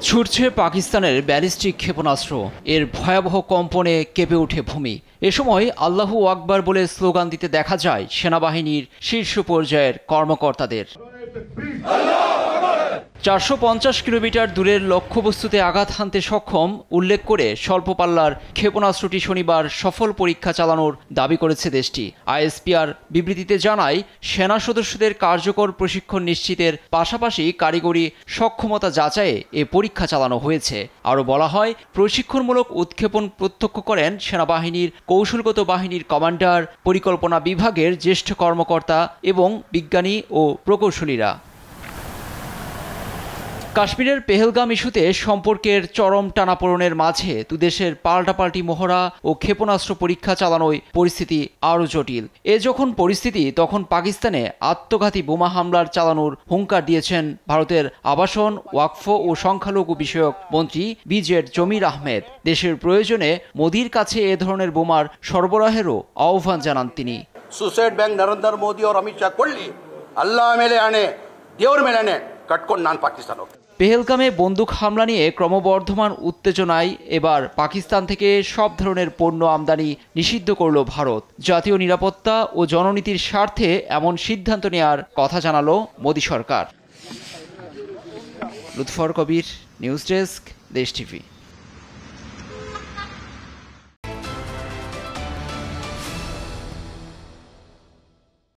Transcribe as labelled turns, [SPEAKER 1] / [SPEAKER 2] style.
[SPEAKER 1] ছুটছে পাকিস্তানের ব্যালিস্টিক ক্ষেপণাস্ত্র। এর ভয়াবহ কম্পনে কেঁপে ওঠে ভূমি। এ সময় আল্লাহু আকবার বলে স্লোগান দিতে দেখা যায় সেনাবাহিনীর শীর্ষ পর্যায়ের কর্মকর্তাদের। 450 কিলোমিটার দূরের লক্ষ্যবস্তুতে আঘাত হানতে সক্ষম উল্লেখ করে স্বল্প পাল্লার ক্ষেপণাস্ত্রটি শনিবার সফল পরীক্ষা চালানোর দাবি করেছে দেশটি। আইএসপিআর বিবৃতিতে জানায়, সেনা সদস্যদের কার্যকর প্রশিক্ষণ নিশ্চিতের পাশাপাশি কারিগরি সক্ষমতা যাচাইয়ে এ পরীক্ষা চালানো হয়েছে। আরও বলা হয়, প্রশিক্ষণমূলক উৎক্ষেপণ প্রত্যক্ষ করেন সেনাবাহিনীর কৌশলগত বাহিনীর কমান্ডার, পরিকল্পনা বিভাগের জ্যেষ্ঠ কর্মকর্তা এবং বিজ্ঞানী ও প্রকৌশলীরা। কাশ্মীরের পেহেলগাম ইস্যুতে সম্পর্কের চরম টানাপোড়েনের মাঝে দুদেশের পাল্টাপাল্টি মহড়া ও ক্ষেপণাস্ত্র পরীক্ষা চালানোয় পরিস্থিতি আরও জটিল। যখন পরিস্থিতি, তখন পাকিস্তানে আত্মঘাতী বোমা হামলার চালানোর হুঙ্কার দিয়েছেন ভারতের আবাসন, ওয়াকফ ও সংখ্যালঘু বিষয়ক মন্ত্রী বিজেড জমির আহমেদ। দেশের প্রয়োজনে মোদির কাছে এ ধরনের বোমার সরবরাহেরও আহ্বান জানান তিনি।
[SPEAKER 2] সুসাইড ব্যাংক নরেন্দ্র মোদি ও অমিত শাহ করলি আল্লাহ মেলে আনে দেওর মেলে আনে কটকন নান পাকিস্তান।
[SPEAKER 1] পেহেলগামে বন্দুক হামলা নিয়ে ক্রমবর্ধমান উত্তেজনায় এবার পাকিস্তান থেকে সব ধরনের পণ্য আমদানি নিষিদ্ধ করল ভারত। জাতীয় নিরাপত্তা ও জননীতির স্বার্থে এমন সিদ্ধান্ত নেয়ার কথা জানালো মোদি সরকার। লুৎফর কবির, নিউজ ডেস্ক, দেশ টিভি।